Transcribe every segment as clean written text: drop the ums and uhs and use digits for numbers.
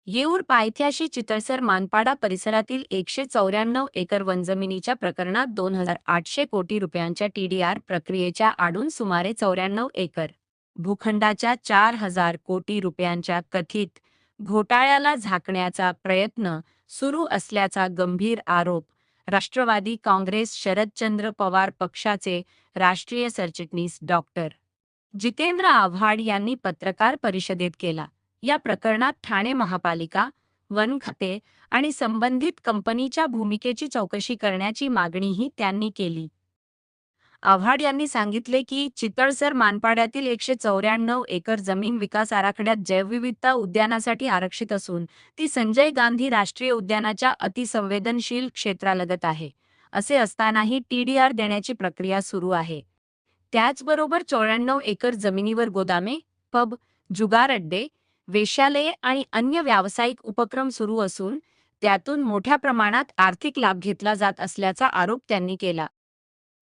येऊर पायथ्याशी चितळसर मानपाडा परिसरातील 194 एकर वनजमिनीच्या प्रकरणात 2,800 कोटी रुपयांच्या टीडीआर प्रक्रियेच्या आडून सुमारे 94 एकर भूखंडाच्या 4,000 कोटी रुपयांच्या कथित घोटाळ्याला झाकण्याचा प्रयत्न सुरू असल्याचा गंभीर आरोप राष्ट्रवादी काँग्रेस शरदचंद्र पवार पक्षाचे राष्ट्रीय सरचिटणीस डॉक्टर जितेंद्र आव्हाड यांनी पत्रकार परिषदेत केला. या प्रकरणात ठाणे महापालिका, वन खाते आणि संबंधित कंपनीच्या भूमिकेची चौकशी करण्याची मागणीही त्यांनी केली. आव्हाड यांनी सांगितले की चितळसर मानपाड्यातील 194 एकर जमीन विकास आराखड्यात जैवविविधता उद्यानासाठी आरक्षित असून ती संजय गांधी राष्ट्रीय उद्यानाच्या अतिसंवेदनशील क्षेत्रालगत आहे. असे असतानाही टीडीआर देण्याची प्रक्रिया सुरू आहे. त्याचबरोबर 94 एकर जमिनीवर गोदामे, पब, जुगार अड्डे, वेश्यालये आणि अन्य व्यावसायिक उपक्रम सुरू असून त्यातून मोठ्या प्रमाणात आर्थिक लाभ घेतला जात असल्याचा आरोप त्यांनी केला.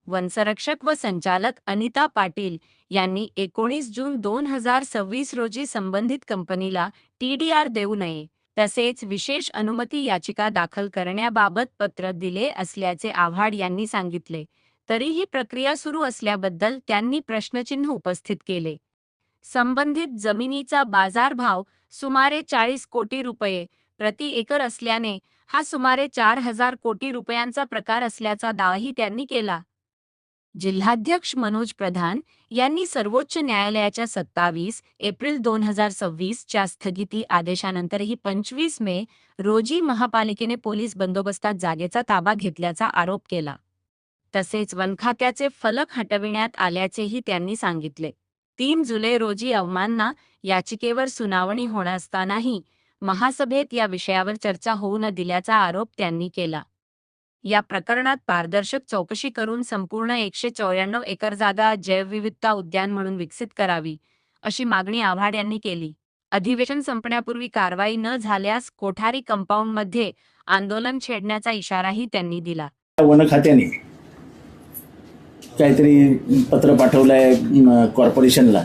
वनसंरक्षक व संचालक अनिता पाटील यांनी 19 जून 2026 रोजी संबंधित कंपनीला टीडीआर देऊ नये तसेच विशेष अनुमती याचिका दाखल करण्याबाबत पत्र दिले असल्याचे आव्हाड यांनी सांगितले. तरीही प्रक्रिया सुरू असल्याबद्दल त्यांनी प्रश्नचिन्ह उपस्थित केले. संबंधित जमिनीचा बाजारभाव सुमारे 40 कोटी रुपये प्रति एकर असल्याने हा सुमारे 4,000 कोटी रुपयांचा प्रकार असल्याचा दावाही त्यांनी केला. जिल्हाध्यक्ष मनोज प्रधान यांनी सर्वोच्च न्यायालयाच्या 27 एप्रिल 2026 च्या स्थगिती आदेशानंतरही 25 मे रोजी महापालिकेने पोलीस बंदोबस्तात जागेचा ताबा घेतल्याचा आरोप केला. तसेच वनखात्याचे फलक हटविण्यात आल्याचेही त्यांनी सांगितले. 3 जुलै रोजी अवमानना याचिकेवर सुनावणी होणार असतानाही महासभेत या विषयावर चर्चा होऊ न दिल्याचा आरोप त्यांनी केला. या प्रकरणात पारदर्शक चौकशी करून संपूर्ण 194 एकर जागा जैवविविधता उद्यान म्हणून विकसित करावी, अशी मागणी आव्हाड यांनी केली. अधिवेशन संपण्यापूर्वी कारवाई न झाल्यास कोठारी कंपाऊंडमध्ये आंदोलन छेडण्याचा इशाराही त्यांनी दिला. वन खात्याने काहीतरी पत्र पाठवलंय कॉर्पोरेशनला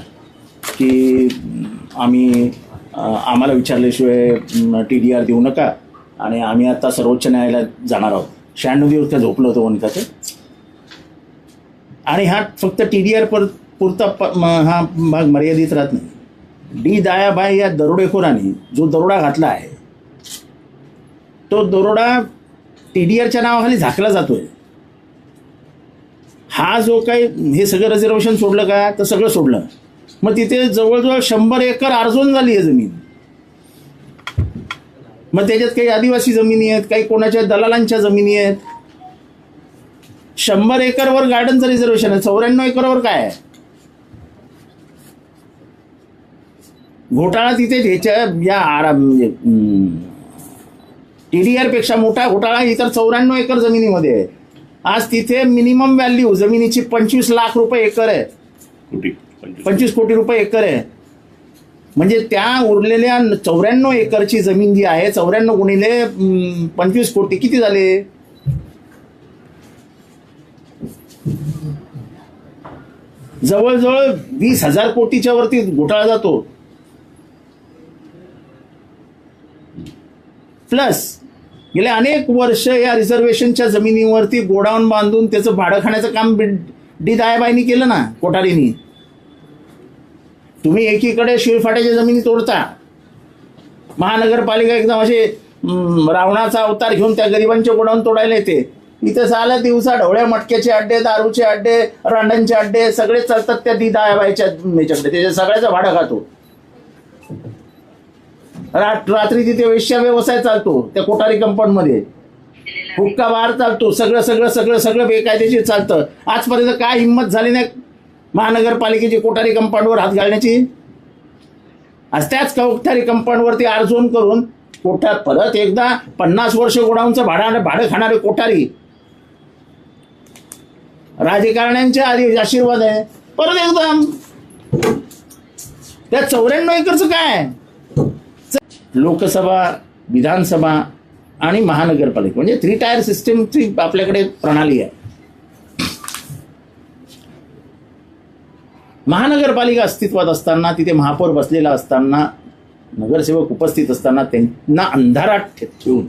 की आम्हाला विचारल्याशिवाय टीडीआर देऊ नका आणि आम्ही आता सर्वोच्च न्यायालयात जाणार आहोत. 96 दिवस काय झोपलं होतं वन खाते. आणि हा फक्त टीडीआर पुरता हा भाग मर्यादित राहत नाही. डी दायाबाई या दरोडेखोरांनी जो दरोडा घातला आहे तो दरोडा टीडीआरच्या नावाखाली झाकला जातोय. हा जो काही हे सगळं रिझर्वेशन सोडलं का तर सगळं सोडलं. मग तिथे जवळजवळ 100 एकर आरजोन झाली आहे जमीन. मग त्याच्यात काही आदिवासी जमिनी आहेत, काही कोणाच्या दलालांच्या जमिनी आहेत. 100 एकरवर गार्डनचं रिझर्वेशन आहे, 94 एकरवर काय आहे. घोटाळा तिथे ह्याच्या या टीडीआर पेक्षा मोठा घोटाळा इतर 94 एकर जमिनीमध्ये आहे. आज तिथे मिनिमम व्हॅल्यू जमिनीची 25 लाख रुपये एकर आहे. 25 कोटी रुपये एकर आहे. म्हणजे त्या उरलेल्या 94 एकरची जमीन जी आहे, 94 गुणिले 25 कोटी किती झाले. जवळजवळ 20,000 कोटीच्या वरती घोटाळा जातो. प्लस गेले अनेक वर्ष या रिझर्वेशनच्या जमिनीवरती गोडाऊन बांधून त्याचं भाडं खाण्याचं काम डी दायाबाईंनी केलं ना, कोठारीनी. तुम्ही एकीकडे शिळफाट्याच्या जमिनी तोडता, महानगरपालिका एकदम असे रावणाचा अवतार घेऊन त्या गरिबांचे गोडाऊन तोडायला येते. इथं साला दिवसा ढवळ्या मटक्याचे अड्डे, दारूचे अड्डे, रांडांचे अड्डे सगळे चालतात त्या डी दायाबाईच्या ह्याच्याकडे. त्याच्या सगळ्याचं भाडं खातो. रात्री तिथे वेश्या व्यवसाय चालतो त्या कोठारी कंपाऊंडमध्ये. हुक्का बार चालतो. सगळं सगळं सगळं सगळं बेकायदेशीर चालतं. आजपर्यंत काय हिंमत झाली नाही महानगरपालिकेची कोठारी कंपाऊंडवर हात घालण्याची. आज त्याच कोठारी कंपाऊंडवरती आरजोन करून परत एकदा 50 वर्ष गोडाऊनचं भाडं खाणारे कोठारी राजकारण्यांच्या आशीर्वाद आहे. परत एकदा त्या 94 एकरचं काय. लोकसभा, विधानसभा आणि महानगरपालिका म्हणजे 3 टायर सिस्टीमची आपल्याकडे प्रणाली आहे. महानगरपालिका अस्तित्वात असताना, तिथे महापौर बसलेला असताना नगरसेवक उपस्थित असताना त्यांना अंधारात ठेवून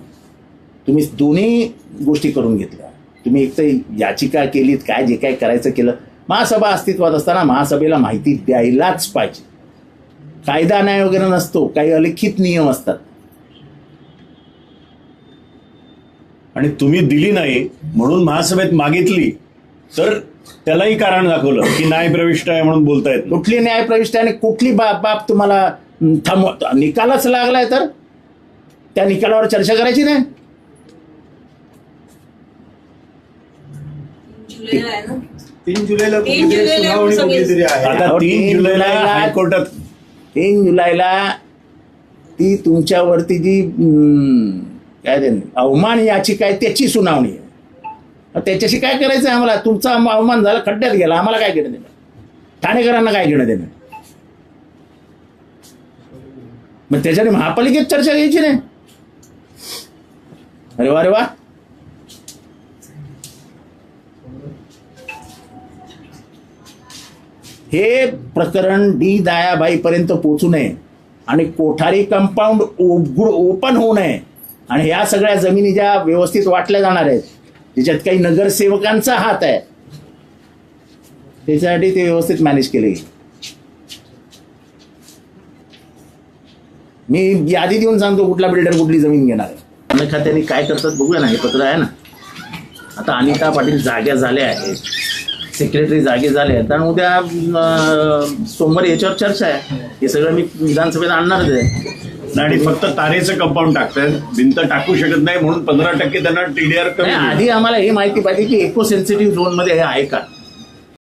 तुम्ही दोन्ही गोष्टी करून घेतल्या. तुम्ही एक तर याचिका केलीत, काय जे काय करायचं केलं. महासभा अस्तित्वात असताना महासभेला माहिती द्यायलाच पाहिजे. कायदा न्याय वगैरे नसतो, काही अलिखित नियम असतात. आणि तुम्ही दिली नाही म्हणून महासभेत मागितली तर त्यालाही कारण दाखवलं की न्यायप्रविष्ट आहे म्हणून बोलतायत. कुठली न्यायप्रविष्ट आणि कुठली बाब तुम्हाला निकालच लागलाय तर त्या निकालावर चर्चा करायची नाही. 3 जुलैला कुठलीतरी सुनावणी कुठलीतरी आहे. आता 3 जुलैला हायकोर्टात 3 जुलैला ती तुमच्यावरती जी काय ते अवमान याचिका आहे त्याची सुनावणी आहे. मग त्याच्याशी काय करायचं आहे आम्हाला? तुमचा अवमान झाला, खड्ड्यात गेला, आम्हाला काय घेणं देणं? ठाणेकरांना काय घेणं देणं? मग त्याच्याने महापालिकेत चर्चा घ्यायची नाही. अरे वा रे वा. हे प्रकरण डी दयाबाई पर्यंत पोहोचू नये आणि कोठारी कंपाऊंड ओपन होऊ नये आणि ह्या सगळ्या जमिनी ज्या व्यवस्थित वाटल्या जाणार आहेत त्याच्यात काही नगरसेवकांचा हात आहे, त्याच्यासाठी ते व्यवस्थित मॅनेज केले. मी यादी देऊन सांगतो कुठला बिल्डर कुठली जमीन घेणार आहे. अन्य खात्याने काय करतात बघूया ना. हे पत्र आहे ना. आता अनिता पाटील जाग्या झाल्या आहेत, सेक्रेटरी जागे झाले आहेत आणि उद्या सोमवारी याच्यावर चर्चा आहे. हे सगळं मी विधानसभेत आणणारच आहे. आणि फक्त तारेचं कंपाऊंड टाकतात, भिंत टाकू शकत नाही म्हणून 15% त्यांना TDR नाही, कमी. आधी आम्हाला ही माहिती पाहिजे की इको सेन्सिटिव्ह झोन मध्ये हे आहे का.